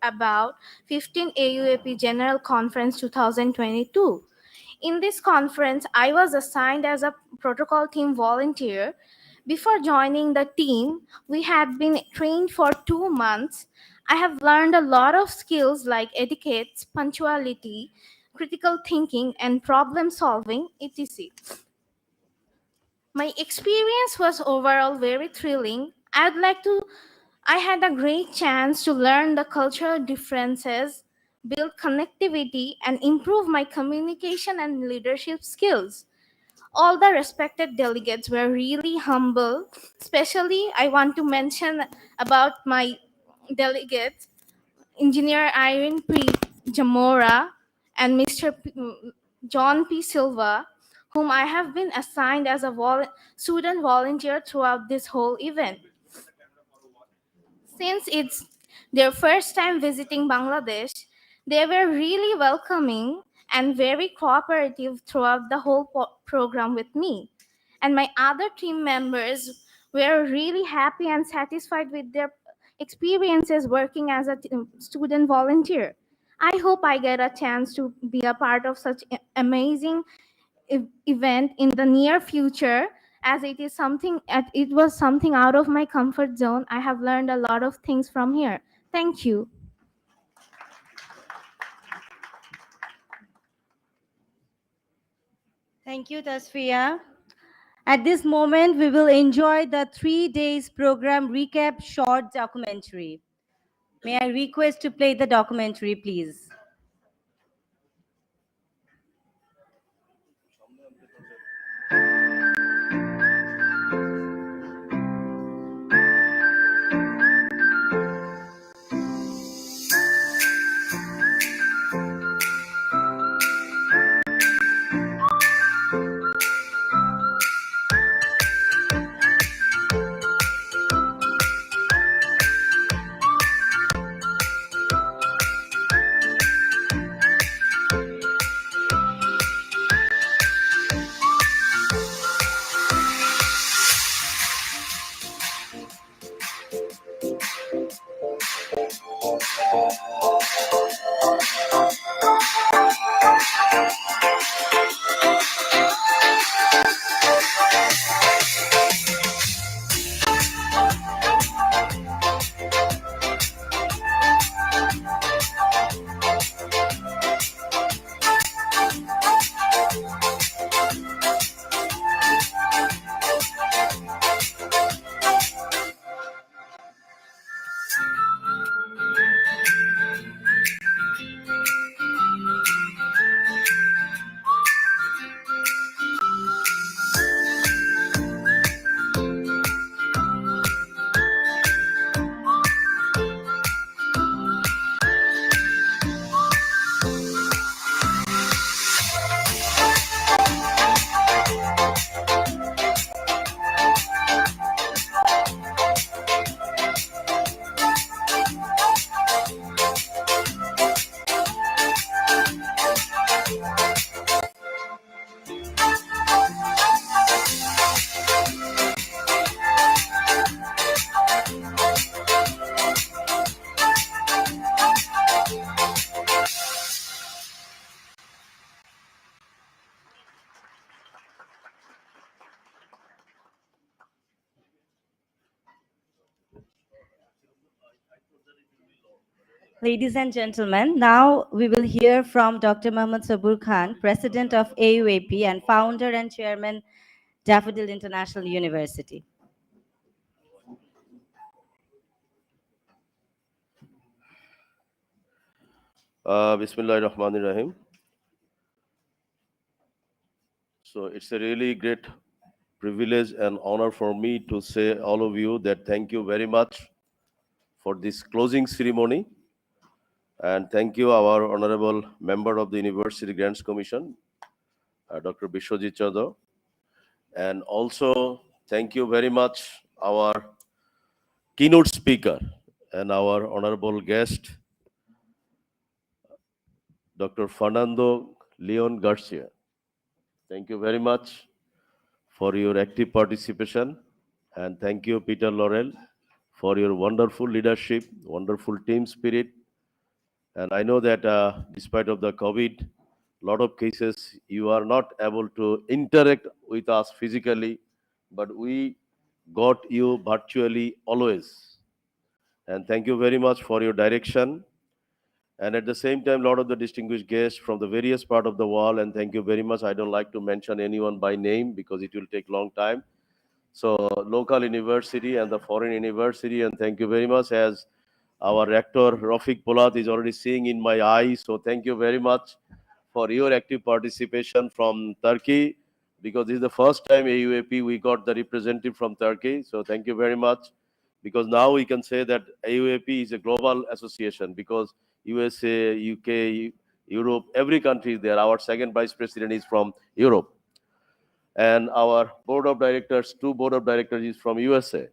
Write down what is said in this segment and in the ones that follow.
about 15th AUAP General Conference 2022. In this conference, I was assigned as a protocol team volunteer. Before joining the team, we had been trained for 2 months. I have learned a lot of skills like etiquette, punctuality, critical thinking, and problem solving, etc. My experience was overall very thrilling. I had a great chance to learn the cultural differences, build connectivity, and improve my communication and leadership skills. All the respected delegates were really humble. Especially, I want to mention about my delegates, Engineer Irene P. Jamora and Mr. John P. Silva, whom I have been assigned as a student volunteer throughout this whole event. Since it's their first time visiting Bangladesh, they were really welcoming and very cooperative throughout the whole program with me. And my other team members were really happy and satisfied with their experiences working as a student volunteer. I hope I get a chance to be a part of such amazing event in the near future, as it was something out of my comfort zone. I have learned a lot of things from here. Thank you. Thank you, Tasfiya. At this moment, we will enjoy the 3 days program recap short documentary. May I request to play the documentary, please? Ladies and gentlemen, now we will hear from Dr. Mohammad Sabur Khan, President of AUAP and founder and chairman, Daffodil International University. Bismillahirrahmanirrahim. So it's a really great privilege and honor for me to say all of you that thank you very much for this closing ceremony. And thank you our honorable member of the University Grants Commission, Dr. Bishwajit Chandra. And also thank you very much our keynote speaker and our honorable guest, Dr. Fernando Leon Garcia. Thank you very much for your active participation. And thank you, Peter Laurel, for your wonderful leadership, wonderful team spirit, And I know that despite of the COVID, lot of cases you are not able to interact with us physically, but we got you virtually always. And thank you very much for your direction. And at the same time, lot of the distinguished guests from the various part of the world. And thank you very much. I don't like to mention anyone by name because it will take long time. So local university and the foreign university, and thank you very much as our rector Rafiq Polat is already seeing in my eyes. So thank you very much for your active participation from Turkey, because this is the first time AUAP we got the representative from Turkey. So thank you very much, because now we can say that AUAP is a global association because USA, UK, Europe, every country is there. Our second vice president is from Europe, and our board of directors, two board of directors is from USA.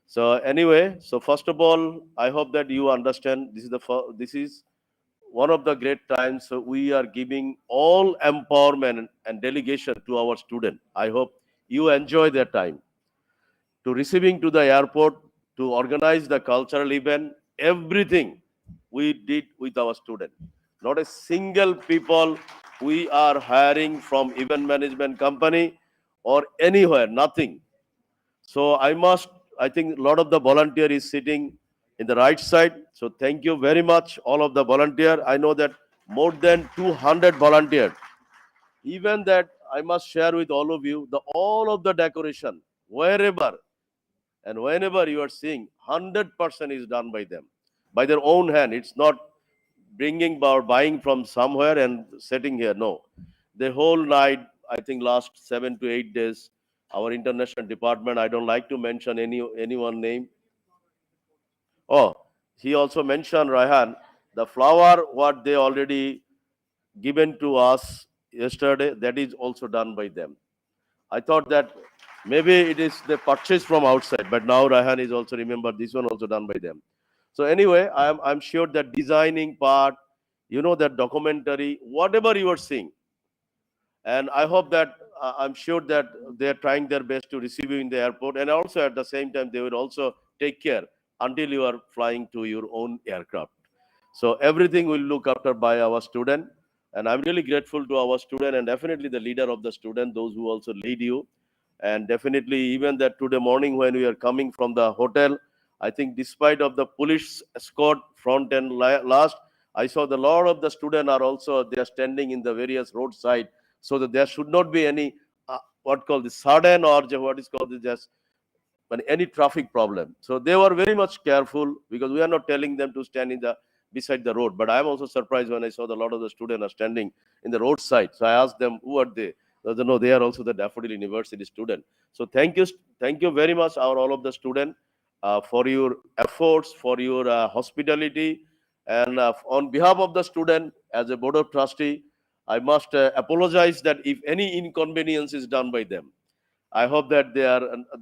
So anyway, so first of all, I hope that you understand this is one of the great times. So we are giving all empowerment and delegation to our student. I hope you enjoy that time to receiving to the airport, to organize the cultural event, everything we did with our student. Not a single people we are hiring from event management company or anywhere, nothing. So I think a lot of the volunteer is sitting in the right side. So thank you very much, all of the volunteer. I know that more than 200 volunteered. Even that I must share with all of you, the all of the decoration, wherever and whenever you are seeing, 100% is done by them, by their own hand. It's not bringing or buying from somewhere and sitting here. No, the whole night, I think last 7 to 8 days, our international department, I don't like to mention anyone name. Oh, he also mentioned, Raihan, the flower what they already given to us yesterday, that is also done by them. I thought that maybe it is they purchased from outside, but now Raihan is also, remember, this one also done by them. So anyway, I'm sure that designing part, that documentary, whatever you are seeing, and I hope that I'm sure that they are trying their best to receive you in the airport, and also at the same time they will also take care until you are flying to your own aircraft. So everything will look after by our student, and I'm really grateful to our student and definitely the leader of the student, those who also lead you. And definitely even that today morning when we are coming from the hotel, I think despite of the police escort front and last, I saw the lot of the student are also, they are standing in the various roadside, so that there should not be any what called the sudden or what is called the just any traffic problem. So they were very much careful, because we are not telling them to stand in the beside the road. But I am also surprised when I saw that a lot of the students are standing in the roadside. So I asked them, who are they? They know they are also the Daffodil University student. So thank you very much, our all of the student, for your efforts, for your hospitality, and on behalf of the student, as a board of trustee, I must apologize that if any inconvenience is done by them. I hope that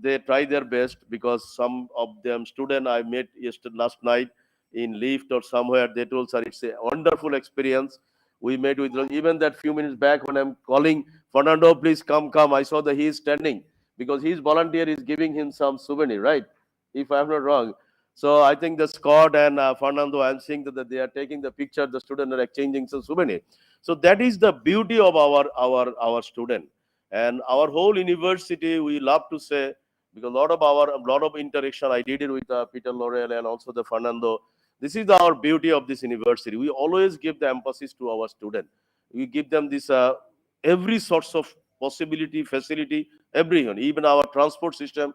they try their best, because some of them student I met yesterday last night in lift or somewhere, they told, sir, it's a wonderful experience. We met with even that few minutes back when I'm calling Fernando, please come. I saw that he is standing because his volunteer is giving him some souvenir, right? If I'm not wrong. So I think the Scott and Fernando, I'm seeing that they are taking the picture. The students are exchanging some souvenir. So that is the beauty of our student. And our whole university, we love to say, because a lot of interaction I did it with Peter Laurel and also the Fernando. This is our beauty of this university. We always give the emphasis to our student. We give them this every sorts of possibility, facility, everyone, even our transport system,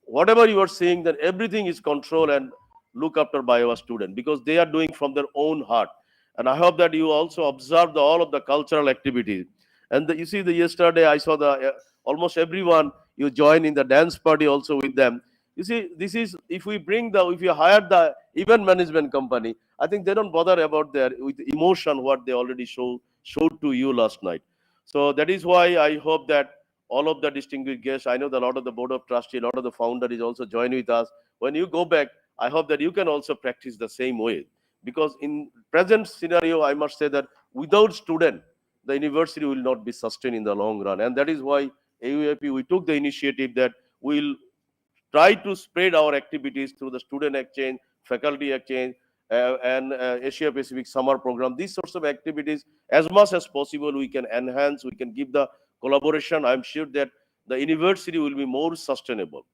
whatever you are seeing, that everything is controlled and look after by our student, because they are doing from their own heart. And I hope that you also observe all of the cultural activities. And you see, the yesterday I saw the almost everyone you join in the dance party also with them. You see, this is, if you hire the event management company, I think they don't bother about their with emotion what they already showed to you last night. So that is why I hope that all of the distinguished guests, I know that a lot of the board of trustee, a lot of the founder is also joined with us. When you go back, I hope that you can also practice the same way. Because in present scenario, I must say that without student, the university will not be sustained in the long run. And that is why AUAP, we took the initiative that we'll try to spread our activities through the student exchange, faculty exchange, and Asia Pacific Summer Program. These sorts of activities, as much as possible, we can enhance, we can give the collaboration. I'm sure that the university will be more sustainable.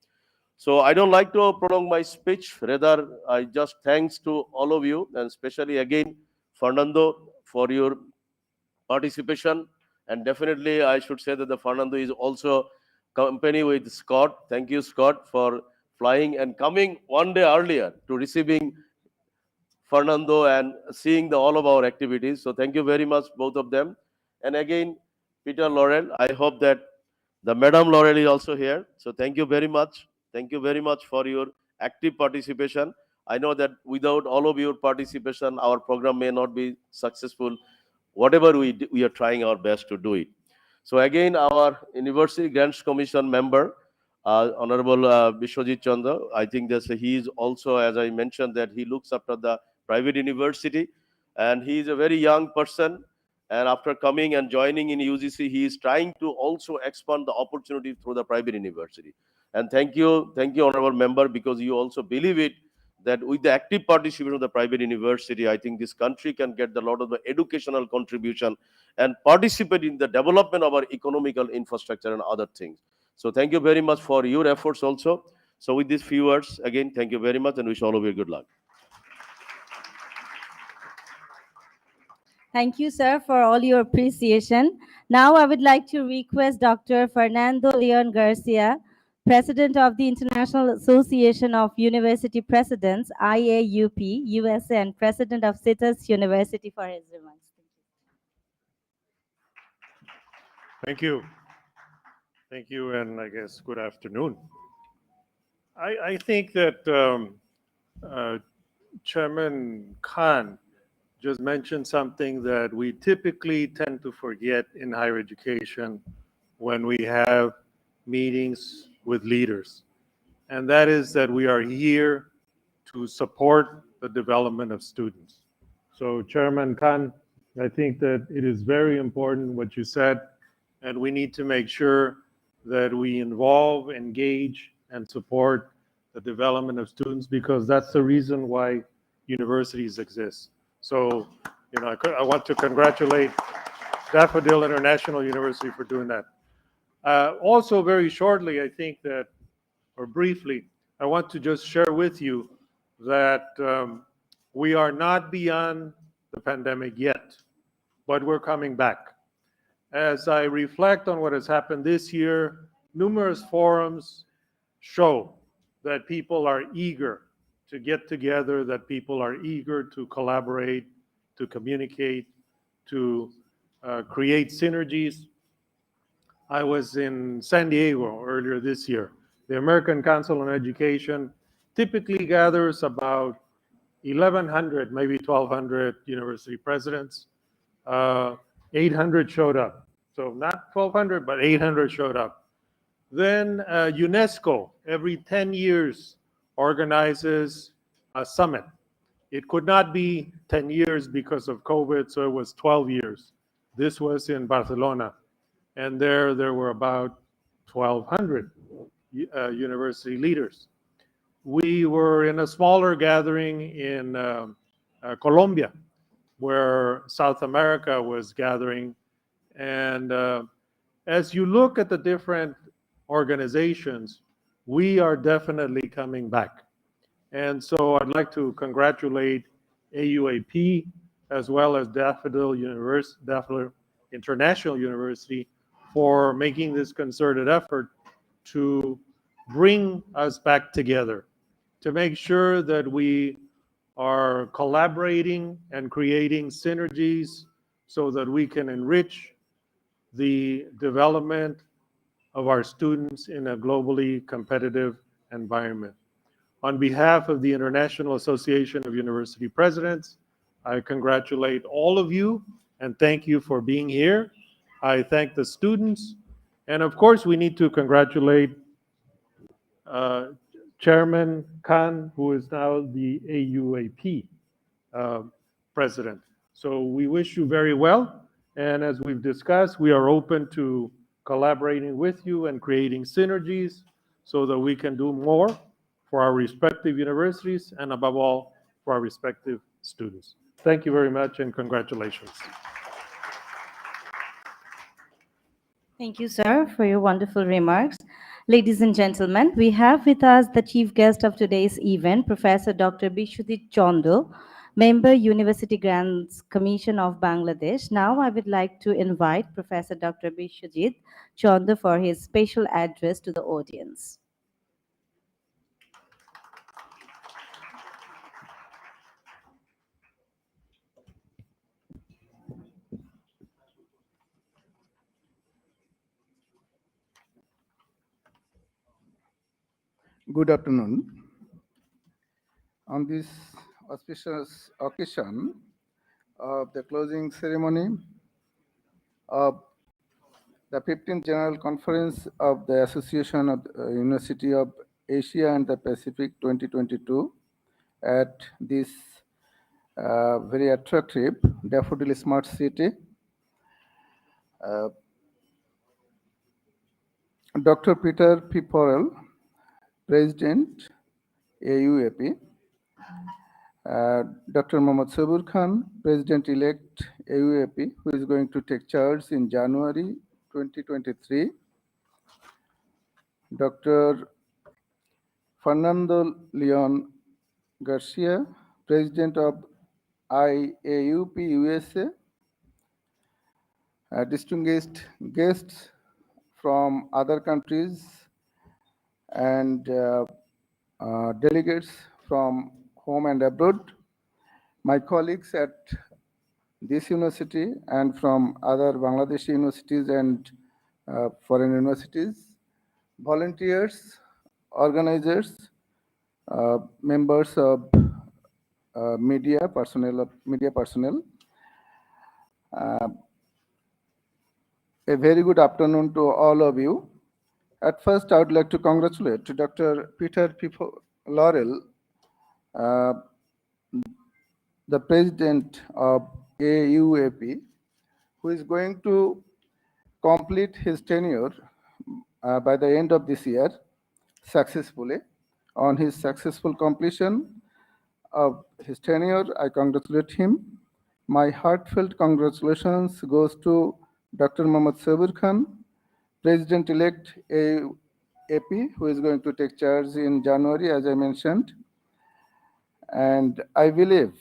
So I don't like to prolong my speech. Rather, I just thanks to all of you, and especially again, Fernando, for your participation. And definitely, I should say that the Fernando is also company with Scott. Thank you, Scott, for flying and coming one day earlier to receiving Fernando and seeing all of our activities. So thank you very much, both of them. And again, Peter Laurel, I hope that the Madam Laurel is also here. So thank you very much. Thank you very much for your active participation. I know that without all of your participation, our program may not be successful. Whatever we do, we are trying our best to do it. So again, our University Grants Commission member, Honorable Bishwajit Chandra, I think that he is also, as I mentioned, that he looks after the private university, and he is a very young person. And after coming and joining in UGC, he is trying to also expand the opportunity through the private university. And thank you, honorable member, because you also believe it that with the active participation of the private university, I think this country can get a lot of the educational contribution and participate in the development of our economical infrastructure and other things. So thank you very much for your efforts also. So with these few words, again, thank you very much and wish all of you good luck. Thank you, sir, for all your appreciation. Now I would like to request Dr. Fernando Leon Garcia, President of the International Association of University Presidents, IAUP, USA, and President of CITES University for his remarks. Thank you. Thank you, and I guess good afternoon. I think that Chairman Khan just mentioned something that we typically tend to forget in higher education when we have meetings with leaders. And that is that we are here to support the development of students. So Chairman Khan, I think that it is very important what you said, and we need to make sure that we involve, engage, and support the development of students, because that's the reason why universities exist. So, I want to congratulate Daffodil International University for doing that. Also, very shortly, I think that, or briefly, I want to just share with you that we are not beyond the pandemic yet, but we're coming back. As I reflect on what has happened this year, numerous forums show that people are eager to get together, that people are eager to collaborate, to communicate, to create synergies. I was in San Diego earlier this year. The American Council on Education typically gathers about 1,100, maybe 1,200 university presidents. 800 showed up. So not 1,200, but 800 showed up. Then UNESCO, every 10 years, organizes a summit. It could not be 10 years because of COVID, so it was 12 years. This was in Barcelona. And there were about 1,200 university leaders. We were in a smaller gathering in Colombia, where South America was gathering. And as you look at the different organizations, we are definitely coming back. And so I'd like to congratulate AUAP as well as Daffodil International University for making this concerted effort to bring us back together, to make sure that we are collaborating and creating synergies so that we can enrich the development of our students in a globally competitive environment. On behalf of the International Association of University Presidents, I congratulate all of you and thank you for being here. I thank the students, and of course we need to congratulate Chairman Khan, who is now the AUAP president. So we wish you very well, and as we've discussed, we are open to collaborating with you and creating synergies so that we can do more for our respective universities and above all for our respective students. Thank you very much and congratulations. Thank you, sir, for your wonderful remarks. Ladies and gentlemen, we have with us the chief guest of today's event, Professor Dr. Bishudit Chondo, Member, University Grants Commission of Bangladesh. Now, I would like to invite Professor Dr. Bishudit Chondo for his special address to the audience. Good afternoon. On this auspicious occasion of the closing ceremony of the 15th General Conference of the Association of the University of Asia and the Pacific 2022 at this very attractive Daffodil Smart City, Dr. Peter P. Porrell, President, AUAP, Dr. Mohammad Sabur Khan, President-elect AUAP, who is going to take charge in January 2023. Dr. Fernando Leon Garcia, President of IAUP USA. Distinguished guests from other countries and delegates from home and abroad. My colleagues at this university and from other Bangladeshi universities and foreign universities, volunteers, organizers, members of media personnel. A very good afternoon to all of you. At first, I would like to congratulate to Dr. Peter P. Laurel, the president of AUAP, who is going to complete his tenure by the end of this year successfully. On his successful completion of his tenure, I congratulate him. My heartfelt congratulations goes to Dr. Mohammad Sabir Khan, President-elect AUAP, who is going to take charge in January, as I mentioned. And I believe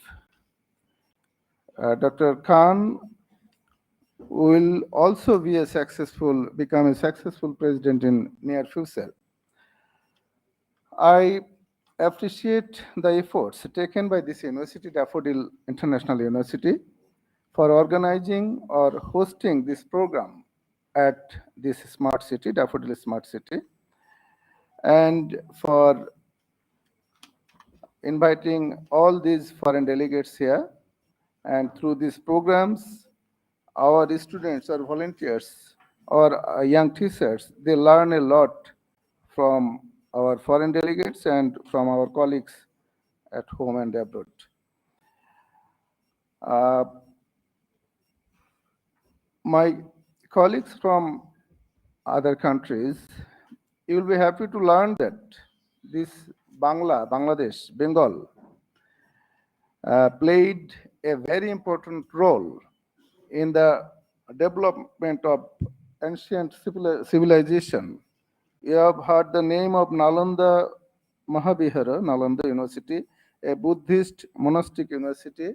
Dr. Khan will also become a successful president in near future. I appreciate the efforts taken by this university, Daffodil International University, for organizing or hosting this program at this smart city, Daffodil Smart City, and for inviting all these foreign delegates here. And through these programs, our students or volunteers or young teachers, they learn a lot from our foreign delegates and from our colleagues at home and abroad. My colleagues from other countries, you will be happy to learn that this Bangladesh, Bengal, played a very important role in the development of ancient civilization. You have heard the name of Nalanda Mahavihara, Nalanda University, a Buddhist monastic university.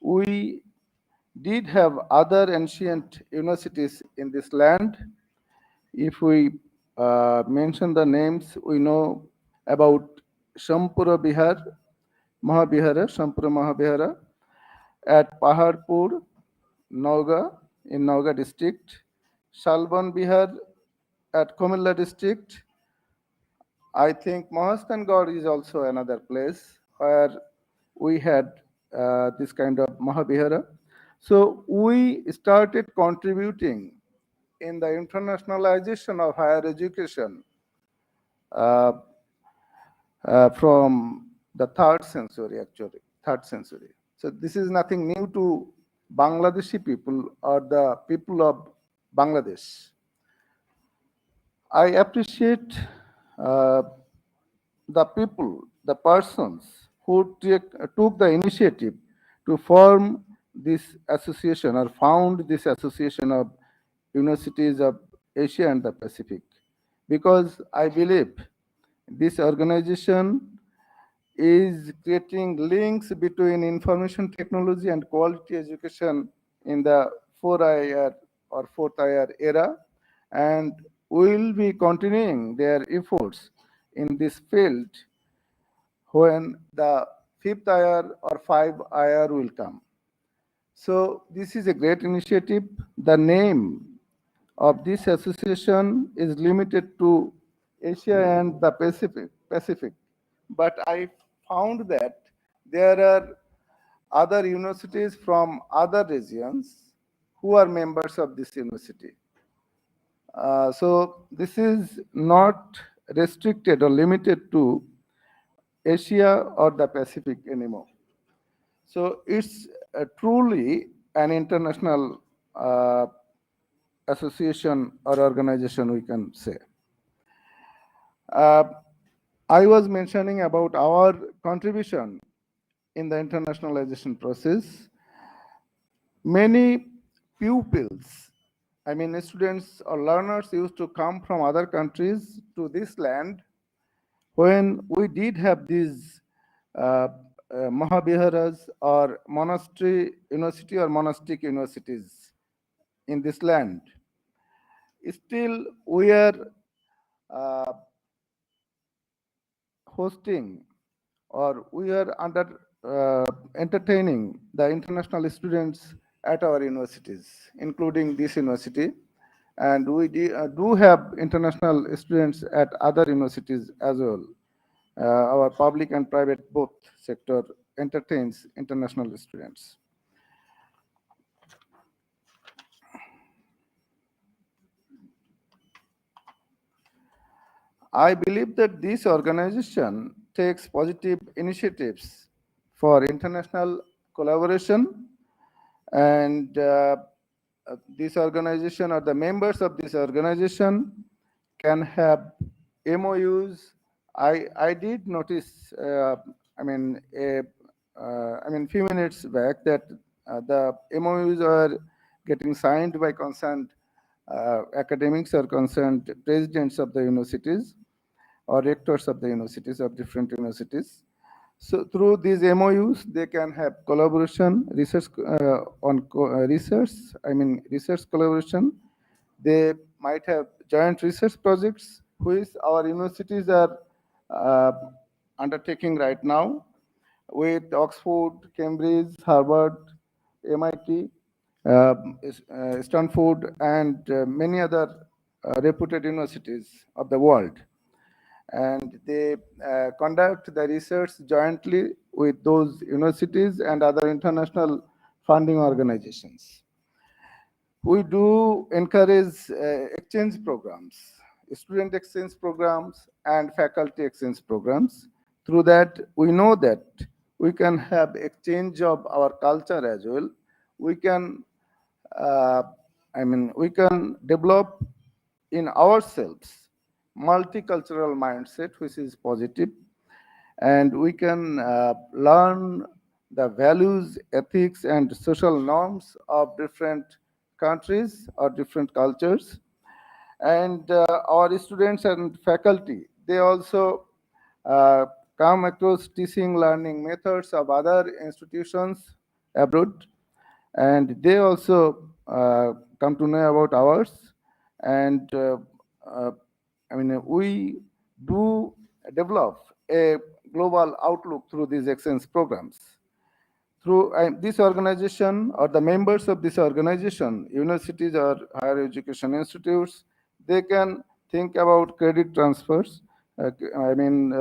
We did have other ancient universities in this land. If we mention the names, we know about Shampura Mahavihara at Paharpur, Nauga, in Nauga district, Shalban Bihar at Komilla district. I think Mahastangad is also another place where we had this kind of Mahavihara. So we started contributing in the internationalization of higher education from the 3rd century, actually, 3rd century. So this is nothing new to Bangladeshi people or the people of Bangladesh. I appreciate the people, the persons who took the initiative to form this association or found this association of universities of Asia and the Pacific, because I believe this organization is creating links between information technology and quality education in the 4IR or 4th IR era, and will be continuing their efforts in this field when the 5th IR or 5 IR will come. So this is a great initiative. The name of this association is limited to Asia and the Pacific. But I found that there are other universities from other regions who are members of this university. So this is not restricted or limited to Asia or the Pacific anymore. So it's truly an international association or organization, we can say. Uh, I was mentioning about our contribution in the internationalization process. Many pupils, I mean students or learners, used to come from other countries to this land when we did have these uh, Mahaviharas or monastery university or monastic universities in this land. Still, we are uh, hosting or we are under entertaining the international students at our universities, including this university. And we do have international students at other universities as well. Our public and private both sector entertains international students. I believe that this organization takes positive initiatives for international collaboration, and this organization or the members of this organization can have MOUs. I did notice, few minutes back that the MOUs are getting signed by concerned academics or concerned presidents of the universities or rectors of the universities, of different universities. So through these MOUs, they can have collaboration, research research collaboration. They might have joint research projects, which our universities are uh, undertaking right now with Oxford, Cambridge, Harvard, MIT, Stanford, and many other reputed universities of the world. And they conduct the research jointly with those universities and other international funding organizations. We do encourage exchange programs, student exchange programs, and faculty exchange programs. Through that, we know that we can have exchange of our culture as well. We can, uh, we can develop in ourselves multicultural mindset, which is positive, and we can learn the values, ethics, and social norms of different countries or different cultures. And our students and faculty, they also uh, come across teaching learning methods of other institutions abroad, and they also come to know about ours. And uh, we do develop a global outlook through these exchange programs. Through this organization or the members of this organization, universities or higher education institutes, they can think about credit transfers. I mean,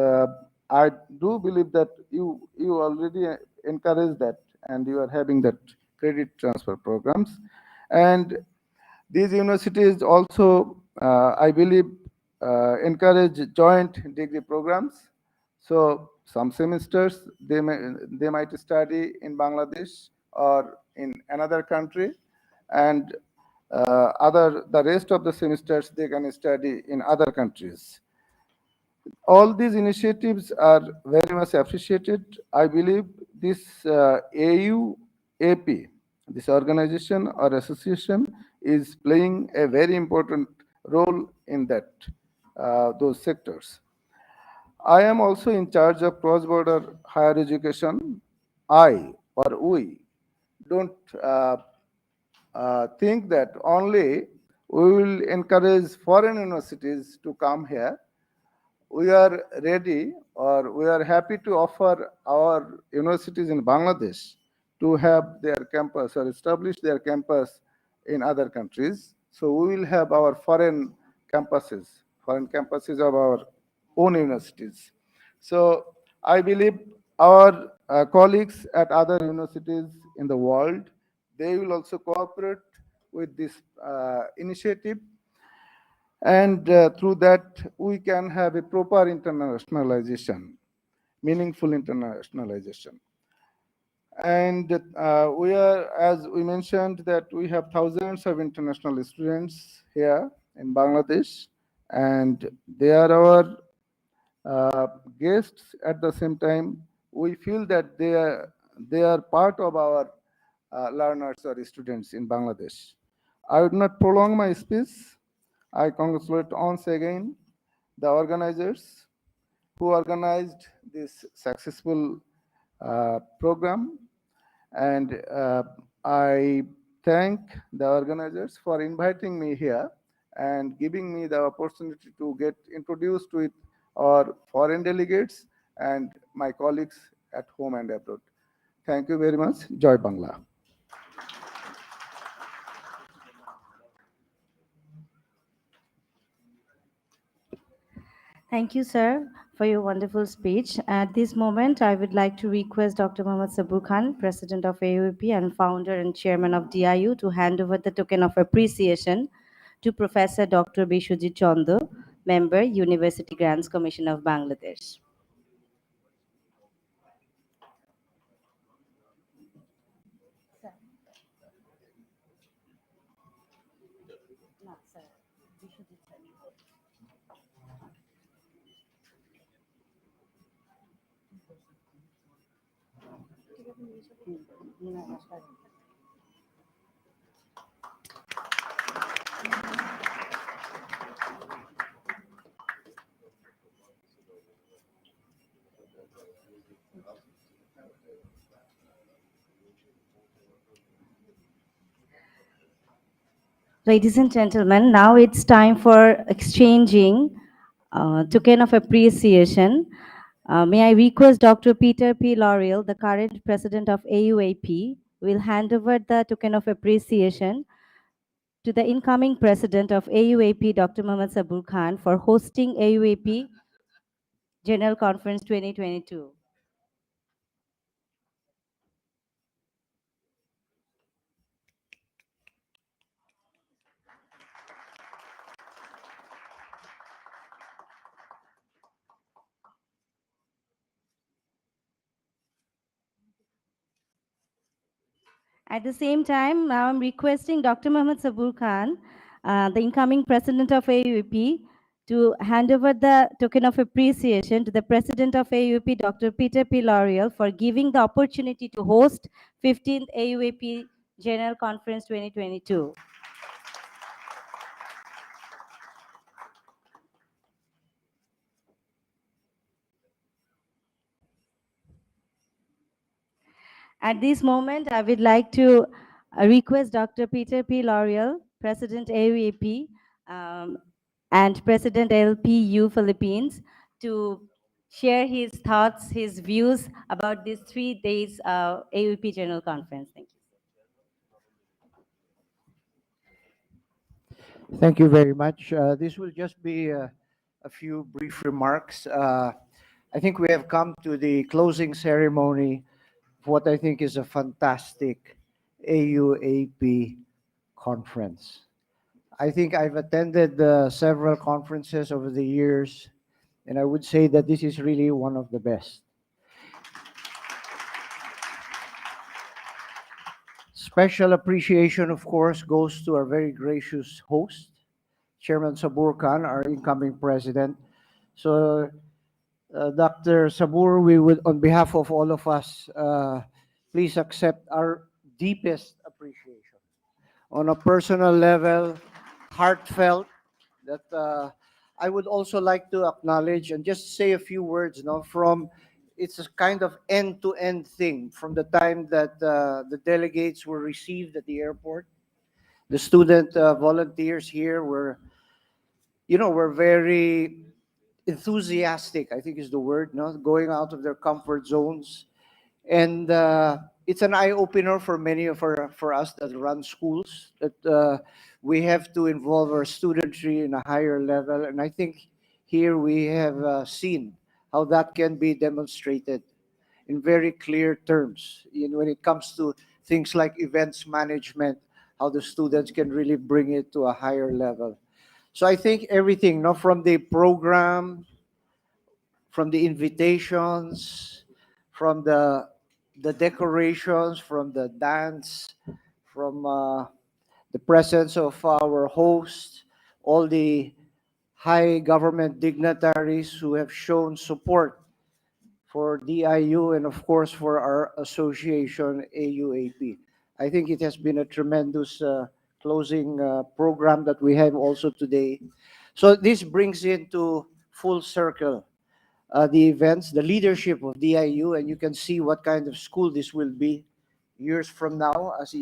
I do believe that you already encourage that, and you are having that credit transfer programs. And these universities also, I believe, encourage joint degree programs. So some semesters they might study in Bangladesh or in another country, and the rest of the semesters they can study in other countries. All these initiatives are very much appreciated. I believe this AUAP, this organization or association, is playing a very important role in those sectors. I am also in charge of cross-border higher education. We don't think that only we will encourage foreign universities to come here. We are ready, or we are happy to offer our universities in Bangladesh to have their campus or establish their campus in other countries. So we will have our foreign campuses of our own universities. So I believe our colleagues at other universities in the world, they will also cooperate with this initiative, and through that we can have a proper internationalization, meaningful internationalization. And we are, as we mentioned, that we have thousands of international students here in Bangladesh, and they are our guests. At the same time, we feel that they are part of our learners or students in Bangladesh. I would not prolong my speech. I congratulate once again the organizers who organized this successful program, and I thank the organizers for inviting me here and giving me the opportunity to get introduced with our foreign delegates and my colleagues at home and abroad. Thank you very much. Joy Bangla. Thank you, sir, for your wonderful speech. At this moment, I would like to request Dr. Mohammad Sabur Khan, President of AUAP and founder and chairman of DIU, to hand over the token of appreciation to Professor Dr. Bishojit Chandra, member, University Grants Commission of Bangladesh. Ladies and gentlemen, now it's time for exchanging token of appreciation. May I request Dr. Peter P. Laurel, the current president of AUAP, will hand over the token of appreciation to the incoming president of AUAP, Dr. Mohammad Sabur Khan, for hosting AUAP General Conference 2022. At the same time, now I'm requesting Dr. Mohammad Sabur Khan, the incoming president of AUP, to hand over the token of appreciation to the president of AUP, Dr. Peter P. Laurel, for giving the opportunity to host 15th AUAP General Conference 2022. At this moment, I would like to request Dr. Peter P. Laurel, President AUAP, and President LPU Philippines, to share his thoughts, his views about these 3 days AUAP General Conference. Thank you. Thank you very much. This will just be a few brief remarks. I think we have come to the closing ceremony of what I think is a fantastic AUAP conference. I think I've attended several conferences over the years, and I would say that this is really one of the best. Special appreciation, of course, goes to our very gracious host, Chairman Sabur Khan, our incoming president. So Dr. Sabur, we would, on behalf of all of us, please accept our deepest appreciation. On a personal level, heartfelt, that I would also like to acknowledge and just say a few words, no, from it's a kind of end-to-end thing from the time that the delegates were received at the airport. The student volunteers here were, were very enthusiastic, I think is the word, no, going out of their comfort zones. And it's an eye opener for many of for us that run schools, that we have to involve our studentry in a higher level. And I think here we have seen how that can be demonstrated in very clear terms. When it comes to things like events management, how the students can really bring it to a higher level. So I think everything, no, from the program, from the invitations, from the decorations, from the dance, from the presence of our host, all the high government dignitaries who have shown support for DIU and of course for our association AUAP. I think it has been a tremendous closing program that we have also today. So this brings into full circle the events, the leadership of DIU, and you can see what kind of school this will be years from now as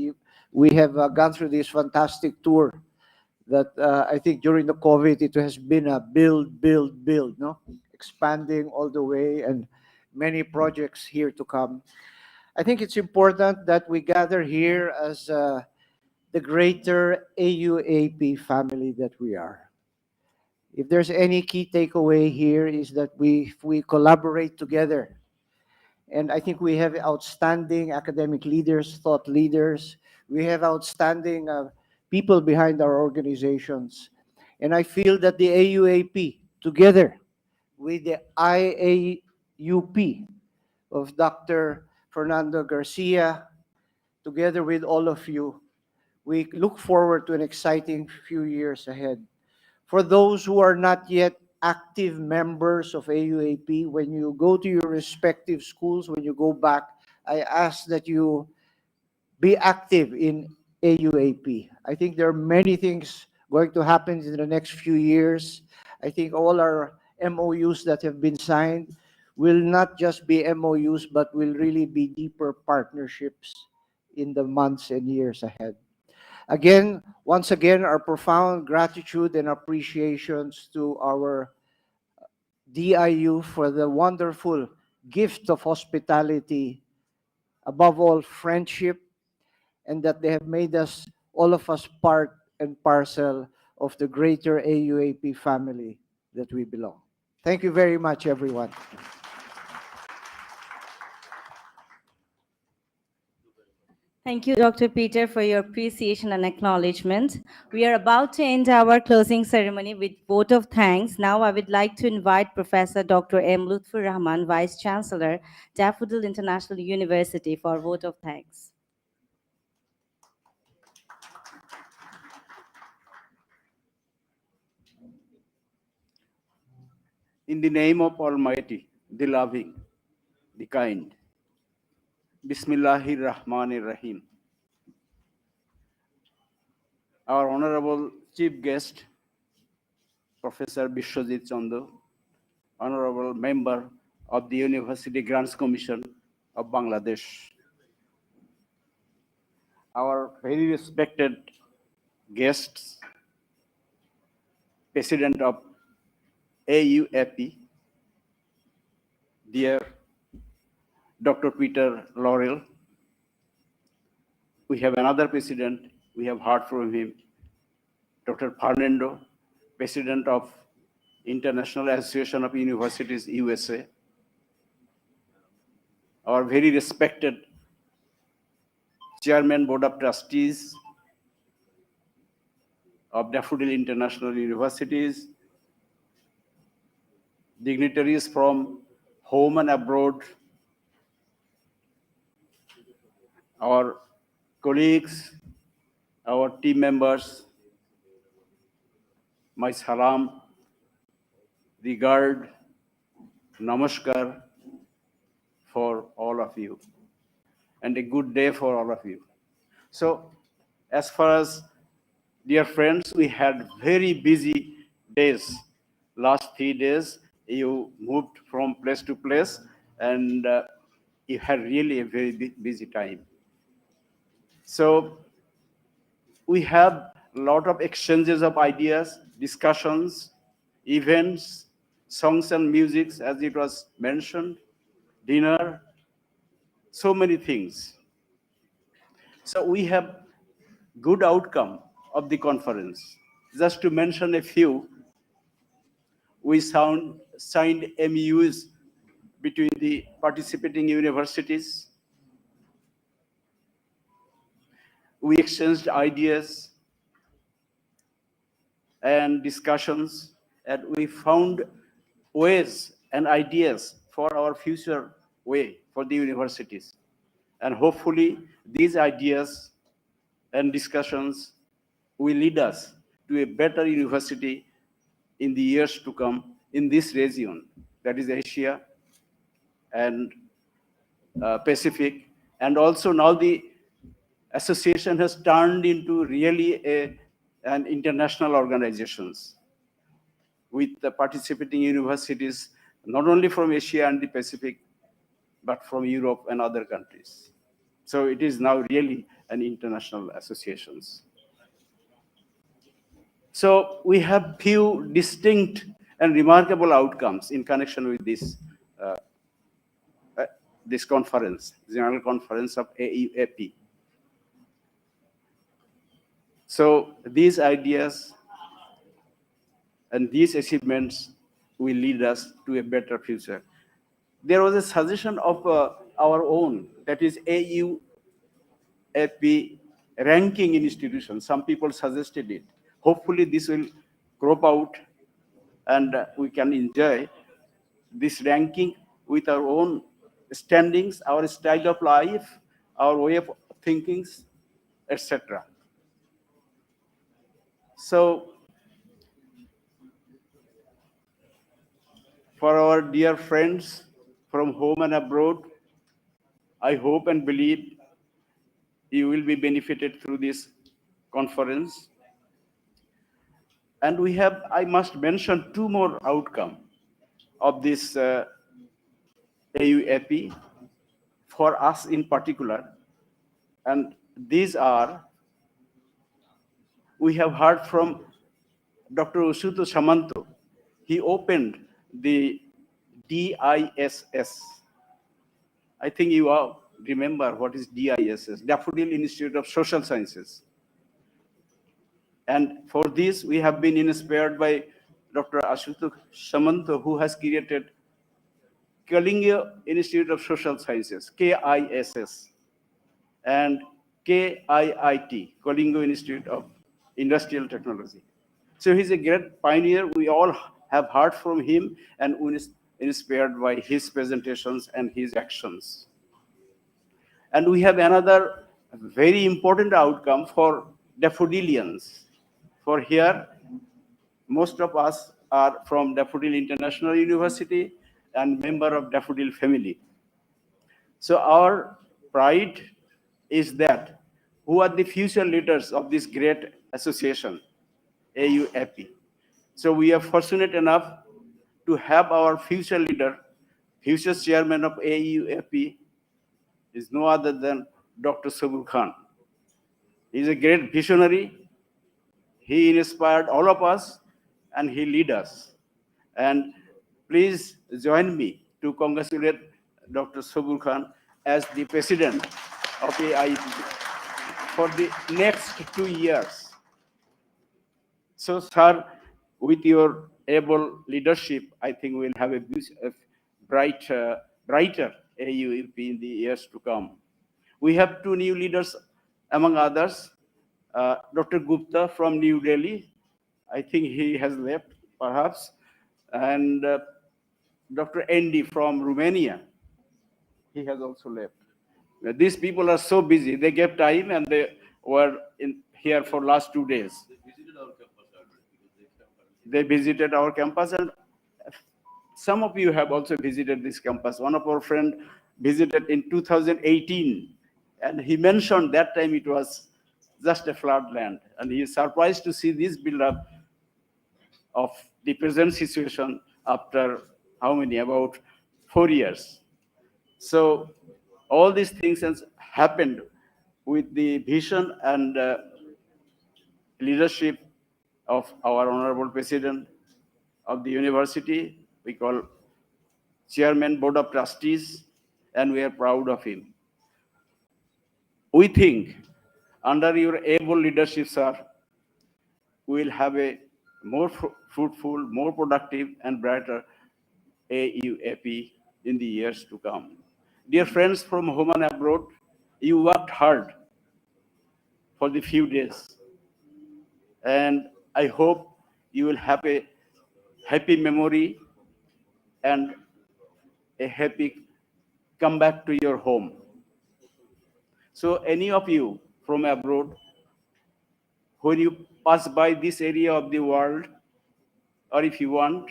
we have gone through this fantastic tour that I think during the COVID, it has been a build, build, build, no? Expanding all the way and many projects here to come. I think it's important that we gather here as the greater AUAP family that we are. If there's any key takeaway here is that if we collaborate together, and I think we have outstanding academic leaders, thought leaders, we have outstanding people behind our organizations. And I feel that the AUAP, together with the IAUP of Dr. Fernando Garcia, together with all of you, we look forward to an exciting few years ahead. For those who are not yet active members of AUAP, when you go to your respective schools, when you go back, I ask that you be active in AUAP. I think there are many things going to happen in the next few years. I think all our MOUs that have been signed will not just be MOUs, but will really be deeper partnerships in the months and years ahead. Again, once again, our profound gratitude and appreciations to our DIU for the wonderful gift of hospitality, above all, friendship, and that they have made us, all of us, part and parcel of the greater AUAP family that we belong. Thank you very much, everyone. Thank you, Dr. Peter, for your appreciation and acknowledgement. We are about to end our closing ceremony with vote of thanks. Now I would like to invite Professor Dr. M. Lutfur Rahman, Vice Chancellor, Daffodil International University, for vote of thanks. In the name of Almighty, the loving, the kind. Bismillahir Rahmanir Rahim. Our Honorable Chief Guest, Professor Bishwajit Chandra, Honorable Member of the University Grants Commission of Bangladesh. Our very respected guests, President of AUAP, dear Dr. Peter Laurel. We have another president, we have heard from him, Dr. Fernando, President of International Association of Universities, USA. Our very respected Chairman, Board of Trustees of Daffodil International Universities, dignitaries from home and abroad, our colleagues, our team members, my salam, regard, namaskar for all of you, and a good day for all of you. So, as far as dear friends, we had very busy days. Last 3 days, you moved from place to place, and you had really a very busy time. So we have a lot of exchanges of ideas, discussions, events, songs and music, as it was mentioned, dinner, so many things. So we have good outcome of the conference. Just to mention a few, we signed MUs between the participating universities. We exchanged ideas and discussions, and we found ways and ideas for our future way for the universities. And hopefully these ideas and discussions will lead us to a better university in the years to come in this region, that is Asia and Pacific. And also now the association has turned into really an international organizations with the participating universities, not only from Asia and the Pacific, but from Europe and other countries. So it is now really an international associations. So we have few distinct and remarkable outcomes in connection with uh, this conference, General Conference of AUAP. So these ideas and these achievements will lead us to a better future. There was a suggestion of our own, that is AUAP ranking institution. Some people suggested it. Hopefully this will crop out and we can enjoy this ranking with our own standings, our style of life, our way of thinking, etc. So for our dear friends from home and abroad, I hope and believe you will be benefited through this conference. And we have, I must mention two more outcomes of this AUAP for us in particular. And these are, we have heard from Dr. Usuto Samanto. He opened the DISS. I think you all remember what is DISS, Daffodil Institute of Social Sciences. And for this, we have been inspired by Dr. Ashutosh Samanto, who has created Kalinga Institute of Social Sciences, KISS, and KIIT, Kalinga Institute of Industrial Technology. So he's a great pioneer. We all have heard from him and inspired by his presentations and his actions. And we have another very important outcome for daffodilians. For here, most of us are from Daffodil International University and member of Daffodil family. So our pride is that who are the future leaders of this great association, AUAP. So we are fortunate enough to have our future leader, future chairman of AUAP is no other than Dr. Sabur Khan. He is a great visionary. He inspired all of us and he lead us. And please join me to congratulate Dr. Sabur Khan as the president of AIP for the next 2 years. So, sir, with your able leadership, I think we'll have a brighter AUP in the years to come. We have two new leaders, among others, Dr. Gupta from New Delhi. I think he has left, perhaps, and Dr. Andy from Romania. He has also left. These people are so busy. They gave time and they were here for last 2 days. They visited our campus and some of you have also visited this campus. One of our friend visited in 2018, and he mentioned that time it was just a flat land, and he is surprised to see this build-up of the present situation after how many? About 4 years. So all these things has happened with the vision and leadership of our Honorable President of the university. We call Chairman Board of Trustees, and we are proud of him. We think under your able leadership, sir, we will have a more fruitful, more productive, and brighter AUAP in the years to come. Dear friends from home and abroad, you worked hard for the few days, and I hope you will have a happy memory and a happy comeback to your home. So any of you from abroad, when you pass by this area of the world, or if you want,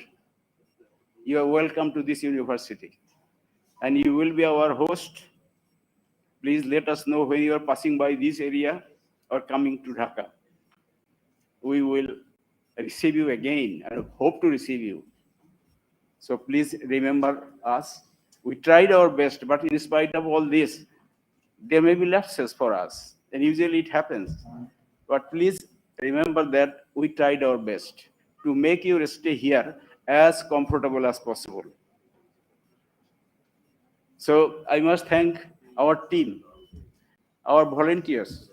you are welcome to this university. And you will be our host. Please let us know when you are passing by this area or coming to Dhaka. We will receive you again and hope to receive you. So please remember us. We tried our best, but in spite of all this, there may be lapses for us, and usually it happens. But please remember that we tried our best to make you stay here as comfortable as possible. So I must thank our team, our volunteers,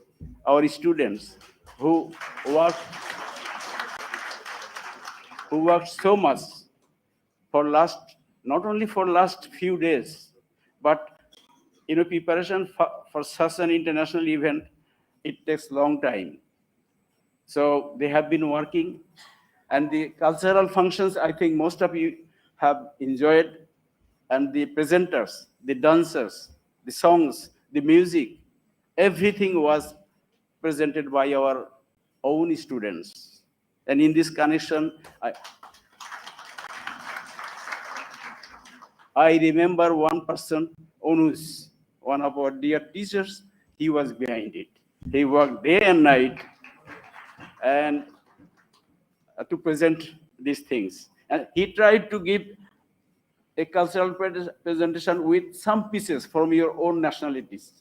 our students who worked so much for not only for last few days, but preparation for such an international event, it takes long time. So they have been working, and the cultural functions, I think most of you have enjoyed, and the presenters, the dancers, the songs, the music, everything was presented by our own students. And in this connection, I remember one person, Onus, one of our dear teachers, he was behind it. He worked day and night and to present these things. And he tried to give a cultural presentation with some pieces from your own nationalities.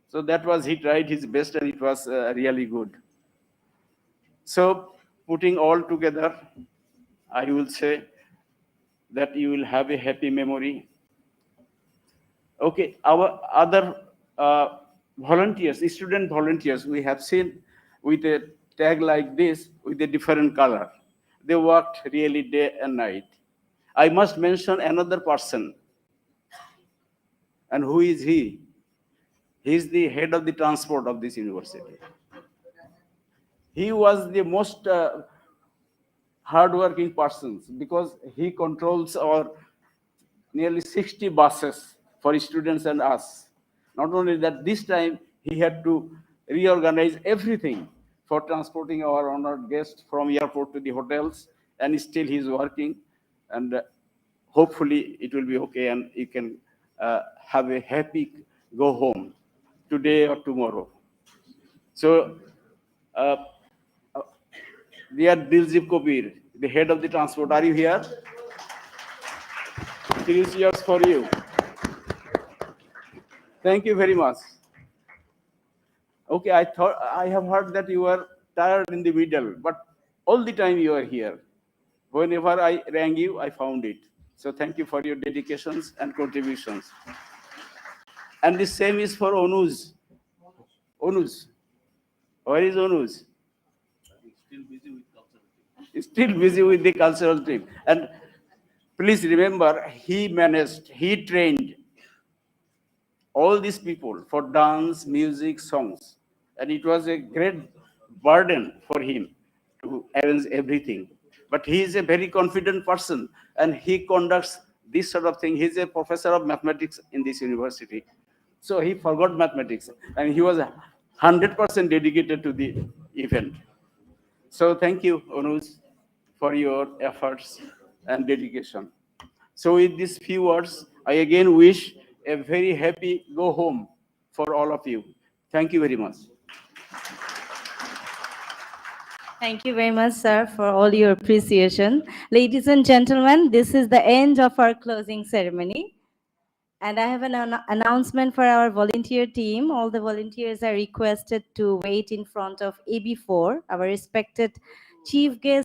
So that was, he tried his best, and it was really good. So putting all together, I will say that you will have a happy memory. Okay, our other volunteers, student volunteers, we have seen with a tag like this with a different color. They worked really day and night. I must mention another person. And who is he? He is the head of the transport of this university. He was the most hardworking person because he controls our nearly 60 buses for students and us. Not only that, this time he had to reorganize everything for transporting our honored guests from airport to the hotels, and still he's working, and hopefully it will be okay, and you can have a happy go home today or tomorrow. So, dear Diljit Kabir, the head of the transport, are you here? 3 years for you. Thank you very much. Okay, I have heard that you are tired in the middle, but all the time you are here. Whenever I rang you, I found it. So thank you for your dedications and contributions. And the same is for Onuz. Onuz. Where is Onuz? Still busy with the cultural trip. And please remember, he trained all these people for dance, music, songs. And it was a great burden for him to arrange everything. But he is a very confident person, and he conducts this sort of thing. He's a professor of mathematics in this university. So he forgot mathematics, and he was 100% dedicated to the event. So thank you, Onuz, for your efforts and dedication. So with these few words, I again wish a very happy go home for all of you. Thank you very much. Thank you very much, sir, for all your appreciation. Ladies and gentlemen, this is the end of our closing ceremony. And I have an announcement for our volunteer team. All the volunteers are requested to wait in front of AB4, our respected chief guest.